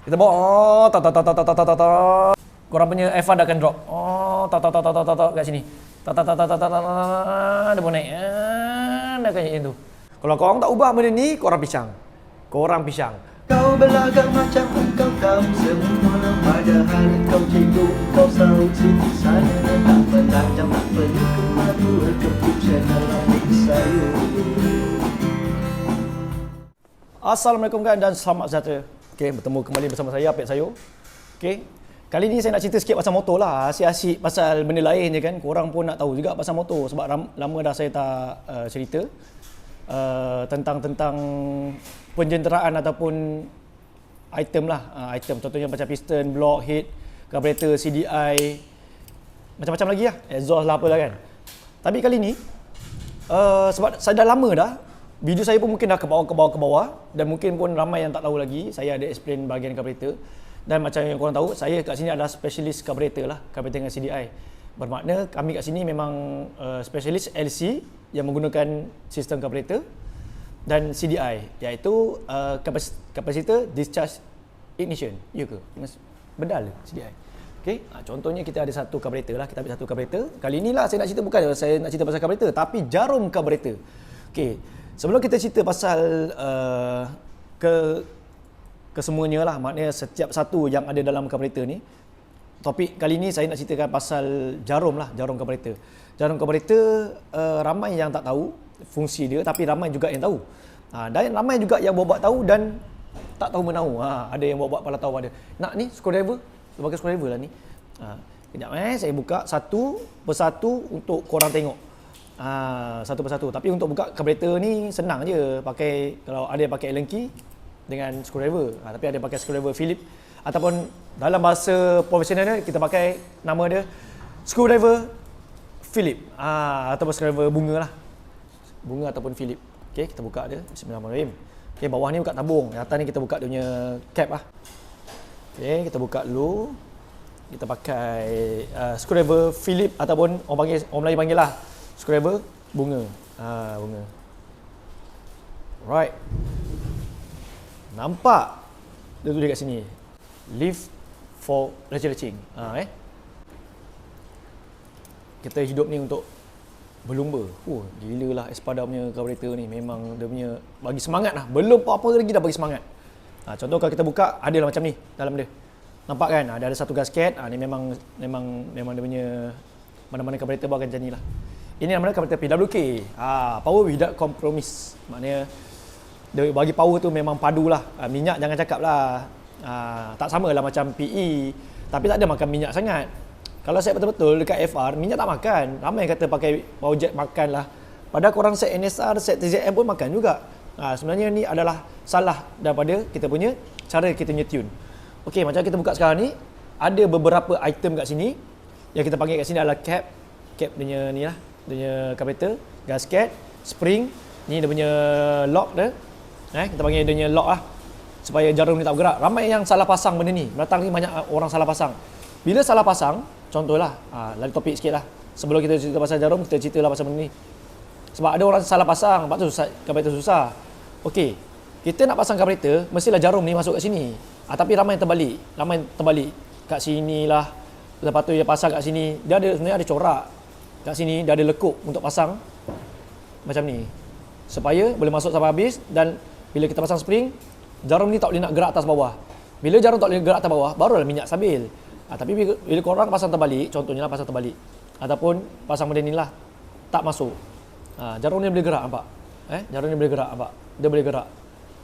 Kita bawa ta ta ta ta ta ta ta ta. Korang punya F1 dah akan drop. Ta ta ta ta ta ta ta kat sini. Ta ta ta ta ta ta ta. Dia pun naik. Dah kayak itu. Kalau korang tak ubah benda ni, korang pisang. Korang pisang. Kau berlagak macam engkau tahu semua, padahal kau cikgu, kau sahut sini sana. Tak menanjam, tak perlu kemadu, keputusan dalam diri saya. Assalamualaikum kan dan selamat sejahtera. Okey, bertemu kembali bersama saya Apek Sayur. Okey. Kali ni saya nak cerita sikit pasal motor lah. Asyik-asyik pasal benda lain je kan. Korang pun nak tahu juga pasal motor sebab lama dah saya tak cerita tentang penjenderaan ataupun item lah. Item contohnya macam piston, block, head, carburetor, CDI, macam-macam lagi lah. Exhaust lah apalah kan. Tapi kali ni sebab saya dah lama dah, video saya pun mungkin dah ke bawah dan mungkin pun ramai yang tak tahu lagi. Saya ada explain bahagian carburetor. Dan macam yang korang tahu, saya kat sini adalah specialist carburetor lah, carburetor dengan CDI. Bermakna kami kat sini memang specialist LC yang menggunakan sistem carburetor dan CDI, iaitu capacitor discharge ignition. Ya ke? Bedal CDI. Okey, contohnya kita ada satu carburetor lah, kita ambil satu carburetor. Kali ni lah saya nak cerita, bukan saya nak cerita pasal carburetor, tapi jarum carburetor. Okey, sebelum kita cerita pasal kesemuanya lah, maknanya setiap satu yang ada dalam carburetor ni, topik kali ni saya nak ceritakan pasal jarum lah, jarum carburetor. Jarum carburetor ramai yang tak tahu fungsi dia, tapi ramai juga yang tahu. Dan ramai juga yang buat tahu dan tak tahu menahu. Ada yang buat pala tahu ada. Nak ni screwdriver, sebagai screwdriver lah ni. Kejap saya buka satu persatu untuk korang tengok. Satu persatu. Tapi untuk buka carburetor ni senang je, pakai, kalau ada yang pakai Allen key dengan screwdriver, tapi ada pakai screwdriver Phillips ataupun dalam bahasa profesional kita pakai nama dia screwdriver Phillips, ataupun screwdriver bunga lah, bunga ataupun Phillips. Okey, kita buka dia. Bismillahirrahmanirrahim. Okey, bawah ni buka tabung, yang atas ni kita buka dia punya cap lah. Okey, kita buka dulu. Kita pakai screwdriver Phillips ataupun orang Melayu panggil lah screwdriver bunga. Bunga. Right. Nampak dia tulis kat sini, lift for lecing. Kita hidup ni untuk berlumba. Gila lah Espada punya carburetor ni, memang dia punya bagi semangat lah. Belum apa-apa lagi dah bagi semangat. Contoh kalau kita buka, ada lah macam ni dalam dia. Nampak kan? Ada satu gasket. Ni memang dia punya mana-mana carburetor akan macam ni lah. Ini namanya carburetor PWK. Power without compromise. Maknanya dia bagi power tu memang padu lah. Minyak jangan cakap lah. Tak sama lah macam PE, tapi tak ada makan minyak sangat. Kalau set betul-betul dekat FR, minyak tak makan. Ramai kata pakai power jet makan lah. Padahal korang set NSR, set TZM pun makan juga. Sebenarnya ni adalah salah daripada kita punya cara kita punya tune. Okey, macam kita buka sekarang ni, ada beberapa item kat sini. Yang kita panggil kat sini adalah cap dia punya ni lah, dia punya carburetor, gasket, spring. Ni dia punya lock dia. Kita panggil dia punya lock lah, supaya jarum ni tak bergerak. Ramai yang salah pasang benda ni. Belakang ni banyak orang salah pasang. Bila salah pasang, contohlah, lari topik sikit lah. Sebelum kita cerita pasal jarum, kita cerita lah pasal benda ni. Sebab ada orang salah pasang, sebab tu carburetor susah. Okey, kita nak pasang carburetor, mestilah jarum ni masuk kat sini. Tapi ramai yang terbalik. Kat sini lah. Lepas tu dia pasang kat sini. Dia ada, sebenarnya ada corak. Kat sini dia ada lekuk untuk pasang. Macam ni. Supaya boleh masuk sampai habis, dan bila kita pasang spring, jarum ni tak boleh nak gerak atas bawah. Bila jarum tak boleh gerak atas bawah, barulah minyak stabil. Tapi bila korang pasang terbalik, contohnya lah pasang terbalik, ataupun pasang benda ni lah, tak masuk. Jarum ni boleh gerak, nampak? Jarum ni boleh gerak, nampak? Dia boleh gerak.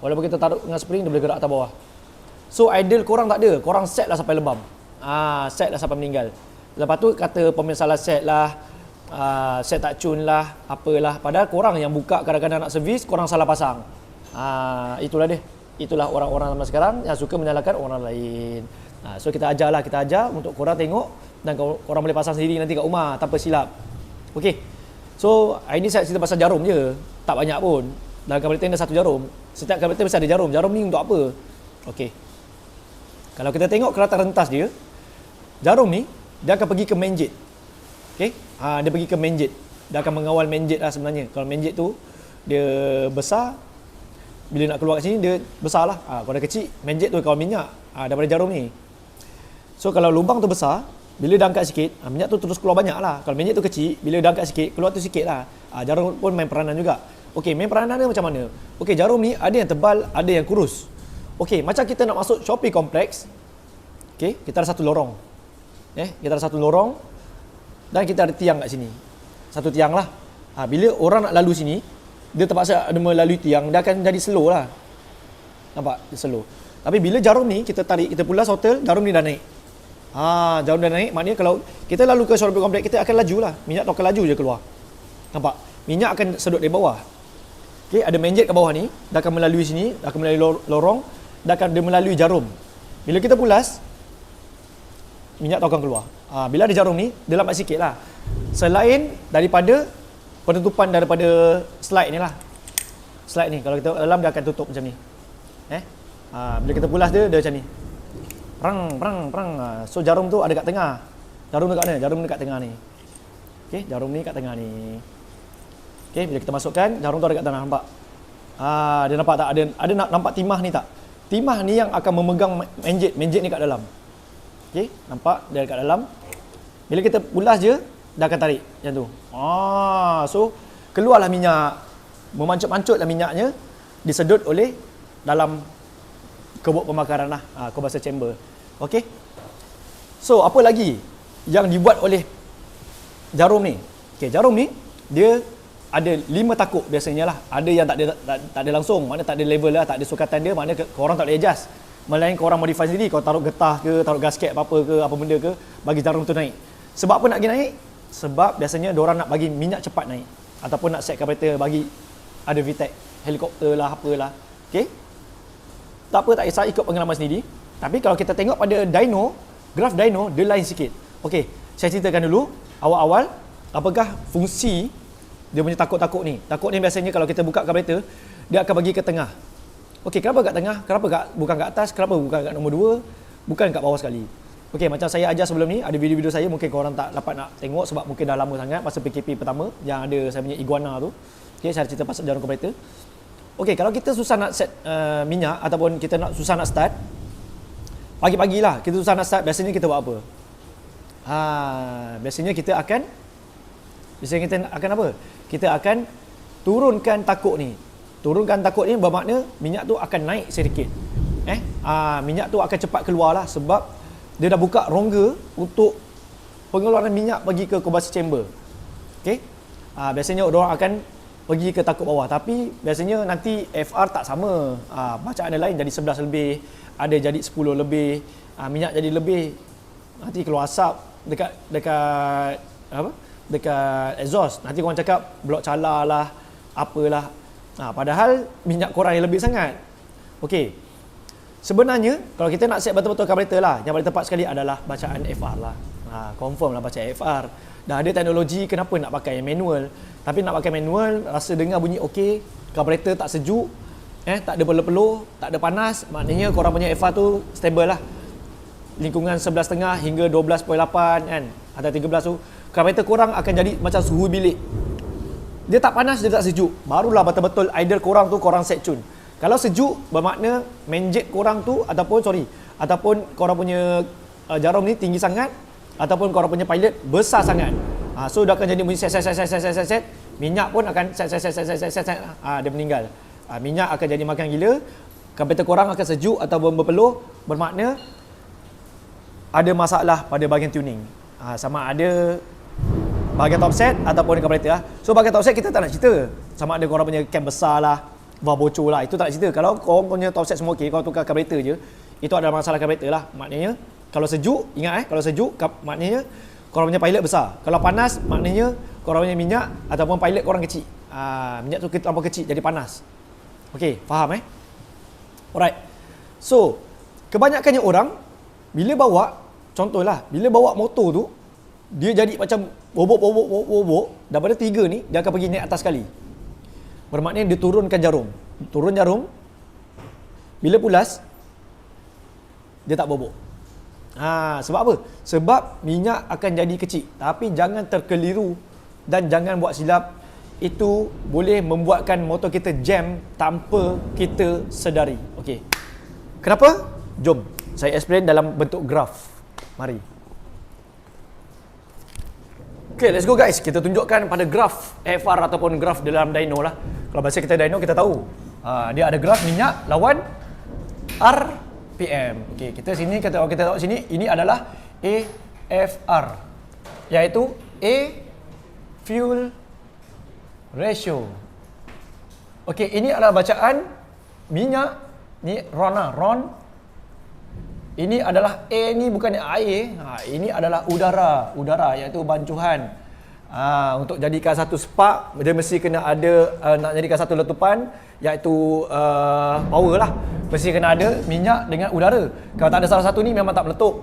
Walaupun kita taruh dengan spring, dia boleh gerak atas bawah. So ideal korang tak ada, korang set lah sampai lebam. Set lah sampai meninggal. Lepas tu kata pemain salah set lah, set tak tune lah, apalah. Padahal korang yang buka kadang-kadang nak servis, korang salah pasang. Itulah dia. Itulah orang-orang zaman sekarang yang suka menyalahkan orang lain. So kita ajar untuk korang tengok, dan korang boleh pasang sendiri nanti kat rumah tanpa silap. Okey. So ini saya cerita pasal jarum je, tak banyak pun. Dalam carburetor ada satu jarum. Setiap carburetor mesti ada jarum. Jarum ni untuk apa? Okey. Kalau kita tengok keratan rentas dia, jarum ni dia akan pergi ke main jet. Okey. Dia pergi ke main jet. Dia akan mengawal main jet lah sebenarnya. Kalau main jet tu dia besar, bila nak keluar kat sini dia besar lah. Kalau dia kecil, main jet tu kawal minyak. daripada jarum ni. So kalau lubang tu besar, bila dah angkat sikit, minyak tu terus keluar banyak lah. Kalau minyak tu kecil, bila dah angkat sikit, keluar tu sikit lah. Jarum pun main peranan juga. Okey, main peranan dia macam mana? Okey, jarum ni ada yang tebal, ada yang kurus. Okey, macam kita nak masuk shopping complex. Okey, kita ada satu lorong. Kita ada satu lorong dan kita ada tiang kat sini. Satu tiang lah. Bila orang nak lalu sini, dia terpaksa ada melalui tiang, dia akan jadi slow lah. Nampak? Dia slow. Tapi bila jarum ni kita tarik, kita pulas hotel, jarum ni dah naik. Jarum dah naik, maknanya kalau kita lalu ke shopping complex, kita akan laju lah. Minyak tu akan laju je keluar. Nampak? Minyak akan sedut dari bawah. Okay, ada menjet kat bawah ni, dah akan melalui sini, dah akan melalui lorong, dah akan dia melalui jarum. Bila kita pulas, minyak tu akan keluar. Bila ada jarum ni, dia lambat sikit lah. Selain daripada penutupan daripada slide ni lah. Slide ni, kalau kita dalam dia akan tutup macam ni. Bila kita pulas dia macam ni. Perang. So jarum tu ada kat tengah. Jarum tu kat mana? Jarum ni kat tengah ni. Okey, jarum ni kat tengah ni. Okey, bila kita masukkan, jarum tu ada kat tengah, nampak? Dia nampak tak? Ada nampak timah ni tak? Timah ni yang akan memegang menjet ni kat dalam. Okey, nampak dia kat dalam. Bila kita pulas je, dah akan tarik macam tu. So keluarlah minyak, memancut-mancutlah minyaknya, disedut oleh dalam kebuk pembakaran lah, combustion chamber. Okey. So apa lagi yang dibuat oleh jarum ni? Okey, jarum ni dia ada 5 takuk biasanya lah. Ada yang tak ada langsung, maknanya tak ada level lah, tak ada sukatan dia, maknanya korang tak boleh adjust. Melainkan korang modify sendiri, kau taruh getah ke, taruh gasket apa ke, apa benda ke, bagi jarum tu naik. Sebab apa nak pergi naik? Sebab biasanya diorang nak bagi minyak cepat naik, ataupun nak set carburetor bagi ada VTEC, helikopter lah, apalah. Okey. Tak apa, tak kisah, ikut pengalaman sendiri. Tapi kalau kita tengok pada dyno, graf dyno, dia lain sikit. Okey, saya ceritakan dulu awal-awal apakah fungsi dia punya takuk-takuk ni. Takuk ni biasanya kalau kita buka carburetor, dia akan bagi ke tengah. Okey, kenapa kat tengah? Kenapa bukan kat atas? Kenapa bukan kat nombor 2? Bukan kat bawah sekali. Okey, macam saya ajar sebelum ni, ada video-video saya mungkin korang tak dapat nak tengok sebab mungkin dah lama sangat masa PKP pertama yang ada saya punya iguana tu. Okey, saya cerita pasal jarum carburetor. Okey, kalau kita susah nak set minyak ataupun kita susah nak start, pagi-pagi lah kita susah nak start, biasanya kita buat apa? Biasanya kita akan apa? Kita akan turunkan takuk ni. Turunkan takuk ni bermakna minyak tu akan naik sedikit. Minyak tu akan cepat keluar lah sebab dia dah buka rongga untuk pengeluaran minyak pergi ke combustion chamber. Okey. Biasanya orang akan pergi ke takuk bawah, tapi biasanya nanti FR tak sama. Bacaan ada lain jadi 11 lebih, ada jadi 10 lebih, minyak jadi lebih. Nanti keluar asap dekat exhaust. Nanti korang cakap blok cala lah, apalah. Padahal minyak korang yang lebih sangat. Okey. Sebenarnya kalau kita nak set betul-betul carburetor lah, yang paling tepat sekali adalah bacaan FR lah. Confirm lah baca FR. Dah ada teknologi, kenapa nak pakai yang manual? Tapi nak pakai manual, rasa dengar bunyi okey, carburetor tak sejuk, tak ada peluh-peluh, tak ada panas, maknanya korang punya FR tu stable lah. Lingkungan 11.5 hingga 12.8 kan, atau 13 tu, carburetor korang akan jadi macam suhu bilik. Dia tak panas, dia tak sejuk. Barulah betul-betul idle korang tu korang set tune. Kalau sejuk bermakna menjet korang tu ataupun korang punya jarum ni tinggi sangat, ataupun korang punya pilot besar sangat. So dia akan jadi bunyi set. Minyak pun akan set. Dia meninggal. Minyak akan jadi makan gila. Carburetor korang akan sejuk ataupun berpeluh, bermakna ada masalah pada bahagian tuning. Sama ada bahagian top set ataupun carburetor. So bahagian top set kita tak nak cerita. Sama ada korang punya cam besar lah, valve bocor lah, itu tak nak cerita. Kalau korang punya top set semua okey, korang tukar carburetor je, itu adalah masalah carburetor lah. Maknanya kalau sejuk, ingat kalau sejuk maknanya korang punya pilot besar. Kalau panas maknanya korang punya minyak ataupun pilot korang kecil. Minyak tu terlampau kecil jadi panas. Okey, faham Alright. So, kebanyakannya orang bila bawa, contohlah, bila bawa motor tu, dia jadi macam bobok, daripada 3 ni dia akan pergi naik atas sekali. Bermakna dia turunkan jarum. Turun jarum, bila pulas dia tak bobok. Sebab apa? Sebab minyak akan jadi kecil. Tapi jangan terkeliru dan jangan buat silap. Itu boleh membuatkan motor kita jam tanpa kita sedari. Okey. Kenapa? Jom Saya explain dalam bentuk graf. Mari. Okay, let's go guys. Kita tunjukkan pada graf AFR ataupun graf dalam dyno lah. Kalau bahasa kita dyno, kita tahu. Dia ada graf minyak lawan RPM. Okay, kita tengok sini, ini adalah AFR. Iaitu A fuel ratio. Okay, ini adalah bacaan minyak. Ni RON. Ini adalah A ni bukan air. Ini adalah udara iaitu bancuhan. Untuk jadikan satu spark, dia mesti kena ada nak jadikan satu letupan iaitu power lah. Mesti kena ada minyak dengan udara. Kalau tak ada salah satu ni memang tak meletup.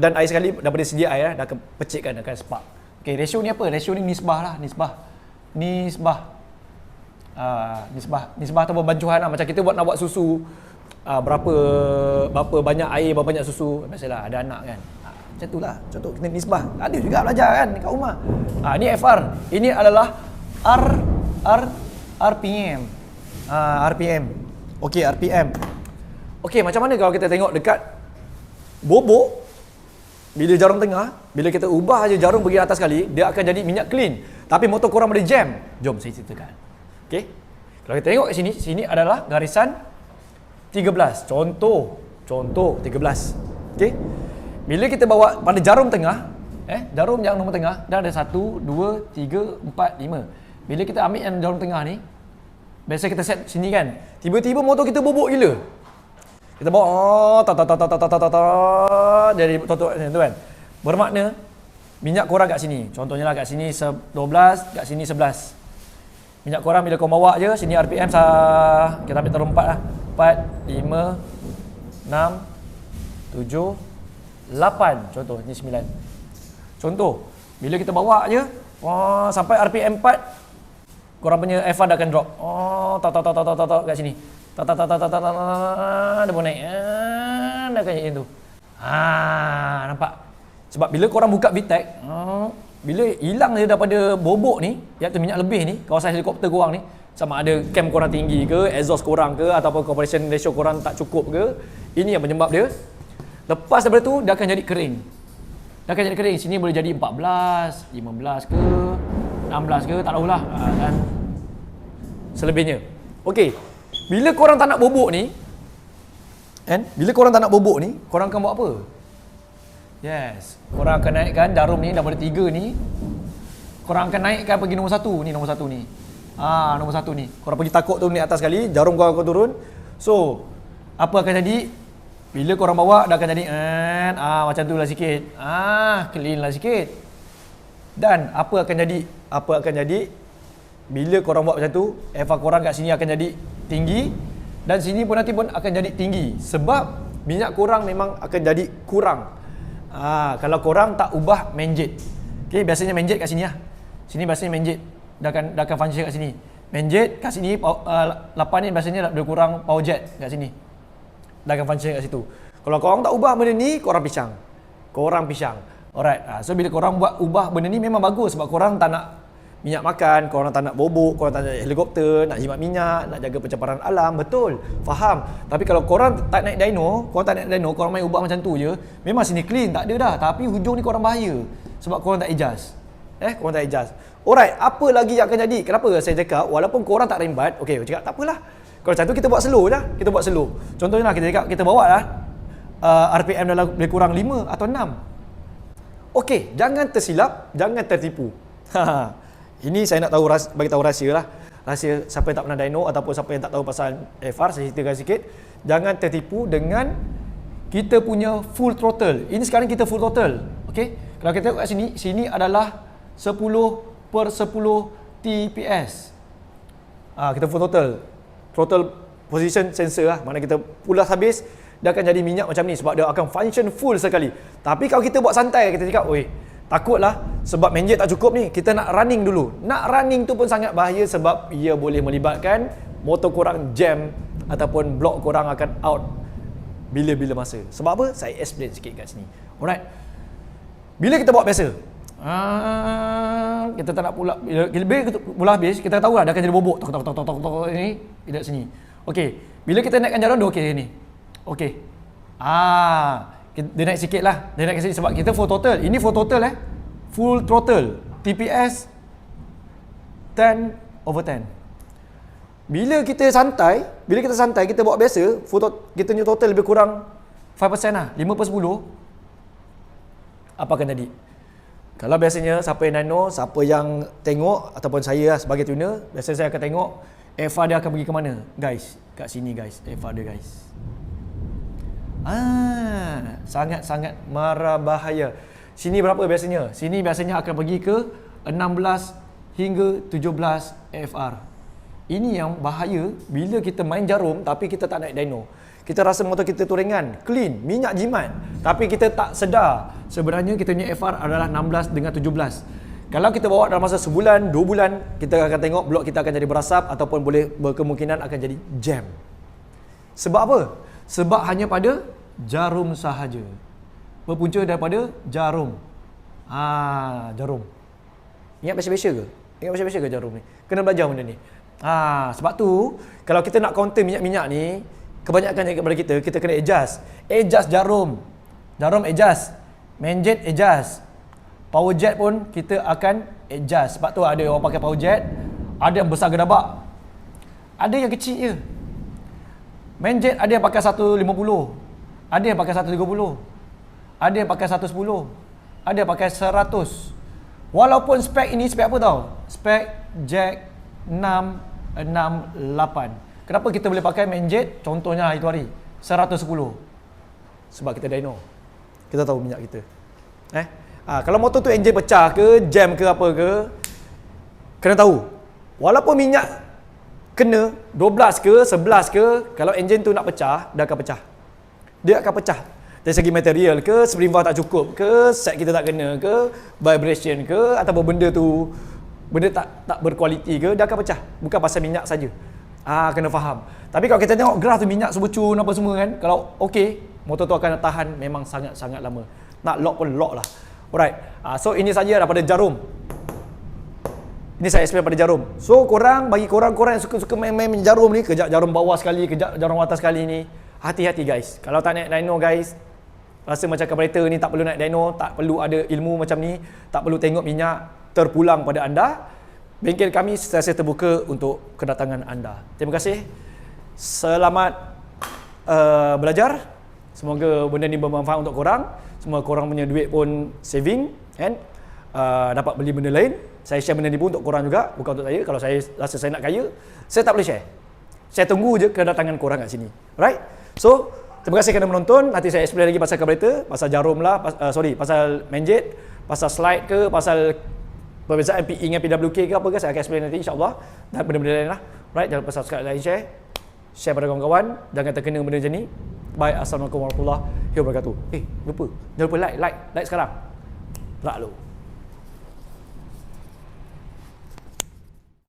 Dan air sekali daripada segi air dah akan pecikkan, akan spark. Okey, ratio ni apa? Ratio ni nisbah lah, nisbah ataupun bancuhan lah. Macam kita nak buat susu, berapa banyak air, berapa banyak susu. Biasalah ada anak kan, macam tu lah. Contoh kita nisbah, ada juga belajar kan kat rumah. Ni FR, ini adalah RPM. RPM. Okey, RPM. Okey, macam mana kalau kita tengok dekat bobok, bila jarum tengah, bila kita ubah aja jarum pergi atas sekali, dia akan jadi minyak clean. Tapi motor korang boleh jam. Jom saya ceritakan. Okey. Kalau kita tengok kat sini adalah garisan 13. Contoh 13. Okey. Bila kita bawa pada jarum tengah, jarum yang nombor tengah, dah ada 1 2 3 4 5. Bila kita ambil yang jarum tengah ni, biasa kita set sini kan. Tiba-tiba motor kita bobok gila. Kita bawa dari tutup tu kan. Bermakna minyak korang kat sini. Contohnya lah kat sini 12, kat sini 11. Minyak korang bila kau bawa je, sini RPM kita ambil taruh 4 lah. 4, 5, 6, 7, 8. Contoh, ni 9. Contoh, bila kita bawa je, sampai RPM 4, korang punya FR dah akan drop. Kat sini. Dia pun naik. Dah akan macam tu. Nampak? Sebab bila korang buka VTEC, bila hilang dia daripada bobok ni, iaitu minyak lebih ni, kawasan helikopter korang ni, sama ada cam korang tinggi ke, exhaust korang ke, ataupun compression ratio korang tak cukup ke, ini yang penyebab dia. Lepas daripada tu, dia akan jadi kering. Sini boleh jadi 14, 15 ke, 16 ke, tak tahulah. Dan selebihnya. Okey. Bila korang tak nak bobok ni, korang akan buat apa? Yes, korang akan naikkan jarum ni daripada 3 ni. Korang akan naikkan pergi nombor 1 ni, nombor 1 ni. Nombor 1 ni. Korang pergi takuk tu ni atas sekali, jarum korang akan turun. So, apa akan jadi? Bila korang bawa, dah akan jadi macam tu lah sikit. Clean lah sikit. Dan apa akan jadi? Bila korang buat macam tu, FR korang kat sini akan jadi tinggi, dan sini pun nanti pun akan jadi tinggi. Sebab minyak korang memang akan jadi kurang. Kalau korang tak ubah main jet. Okay, biasanya main jet kat sini lah. Sini biasanya main jet dah akan function kat sini. Main jet kat sini 8 ni biasanya lebih kurang power jet kat sini. Dah akan function kat situ. Kalau korang tak ubah benda ni, korang pisang. Alright. So bila korang ubah benda ni memang bagus, sebab korang tak nak minyak makan, korang tak nak bobok, korang tak nak helikopter, nak jimat minyak, nak jaga pencemaran alam, betul, faham. Tapi kalau korang tak naik dyno, korang main ubah macam tu je, memang sini clean, tak ada dah. Tapi hujung ni korang bahaya, sebab korang tak adjust. Alright, apa lagi yang akan jadi? Kenapa saya cakap, walaupun korang tak rembat, okay, saya cakap tak apalah. Kalau macam tu kita buat slow. Contohnya lah, kita bawa lah, RPM dalam lebih kurang 5 atau 6. Okay, jangan tersilap, jangan tertipu. Ini saya nak bagi tahu rahsia lah. Rahsia siapa yang tak pernah dyno ataupun siapa yang tak tahu pasal FR, saya ceritakan sikit. Jangan tertipu dengan kita punya full throttle. Ini sekarang kita full throttle. Okey. Kalau kita tengok kat sini adalah 10/10 TPS. Kita full throttle. Throttle position sensor lah. Mana kita pulas habis, dia akan jadi minyak macam ni sebab dia akan function full sekali. Tapi kalau kita buat santai, kita cakap, takutlah sebab main jet tak cukup ni, kita nak running dulu. Nak running tu pun sangat bahaya sebab ia boleh melibatkan motor korang jam ataupun blok korang akan out bila-bila masa. Sebab apa? Saya explain sikit kat sini. Alright. Bila kita buat biasa, kita tak nak pula, bila kita pula habis, kita tahu lah dia akan jadi bobok. Tok ni, tidak sini. Okey. Bila kita naikkan jarum, dia okey ni. Okey. Dia naik sikit lah. Dia naik sikit sebab kita full total. Ini full total Full throttle. TPS 10/10. Bila kita santai, kita bawa biasa, kita punya total lebih kurang 5% lah, 5/10. Apa akan jadi? Kalau biasanya siapa yang nano, siapa yang tengok ataupun saya lah sebagai tuner, biasanya saya akan tengok FR dia akan pergi ke mana? Guys, kat sini guys, FR dia guys. Sangat-sangat mara bahaya. Sini berapa biasanya? Sini biasanya akan pergi ke 16 hingga 17 FR. Ini yang bahaya bila kita main jarum tapi kita tak naik dyno. Kita rasa motor kita tu ringan, clean, minyak jimat. Tapi kita tak sedar sebenarnya kita punya FR adalah 16 dengan 17. Kalau kita bawa dalam masa sebulan, 2 bulan, kita akan tengok blok kita akan jadi berasap ataupun boleh berkemungkinan akan jadi jam. Sebab apa? Sebab hanya pada jarum sahaja. Berpunca daripada jarum. Jarum. Ingat biasa-biasa ke? Ingat biasa-biasa ke jarum ni? Kena belajar benda ni. Sebab tu, kalau kita nak counter minyak-minyak ni, kebanyakan kepada kita kena adjust. Adjust jarum. Jarum adjust. Main jet adjust. Power jet pun kita akan adjust. Sebab tu ada orang pakai power jet, ada yang besar gedabak, ada yang kecil je. Main jet ada yang pakai 150, ada yang pakai 130, ada yang pakai 110, ada yang pakai 100. Walaupun spek ini spek apa tau? Spek jack 668. Kenapa kita boleh pakai main jet? Contohnya itu hari 110. Sebab kita dyno. Kita tahu minyak kita. Kalau motor tu enjin pecah ke, jam ke apa ke, kena tahu. Walaupun minyak kena 12 ke, 11 ke, kalau enjin tu nak pecah, dia akan pecah. Dia akan pecah. Dari segi material ke, spring valve tak cukup ke, set kita tak kena ke, vibration ke, ataupun benda tu benda tak berkualiti ke, dia akan pecah. Bukan pasal minyak saja. Kena faham. Tapi kalau kita tengok graf tu minyak sebecun apa semua kan, kalau okey, motor tu akan tahan memang sangat-sangat lama. Nak lock pun lock lah. Alright. So ini saja daripada jarum. Ini saya explain pada jarum. So bagi korang yang suka-suka main-main jarum ni, kejap jarum bawah sekali, kejap jarum atas sekali ni, hati-hati guys. Kalau tak naik dyno guys, rasa macam carburetor ni tak perlu naik dyno, tak perlu ada ilmu macam ni, tak perlu tengok minyak terpulang pada anda. Bengkel kami sentiasa terbuka untuk kedatangan anda. Terima kasih. Selamat belajar. Semoga benda ni bermanfaat untuk korang. Semua korang punya duit pun saving kan, dapat beli benda lain. Saya share benda ni pun untuk korang juga, bukan untuk saya. Kalau saya rasa saya nak kaya, saya tak boleh share. Saya tunggu je kedatangan korang kat sini. Alright? So, terima kasih kerana menonton. Nanti saya explain lagi pasal carburetor, pasal jarum lah, pasal main jet, pasal slide ke, pasal perbezaan PE dengan PWK ke apa ke, saya akan explain nanti insyaAllah. Dan benda-benda lain lah. Alright? Jangan lupa subscribe, like, share pada kawan-kawan. Jangan terkena benda macam ni. Bye. Assalamualaikum warahmatullahi wabarakatuh. Lupa. Jangan lupa like sekarang. Rak lu.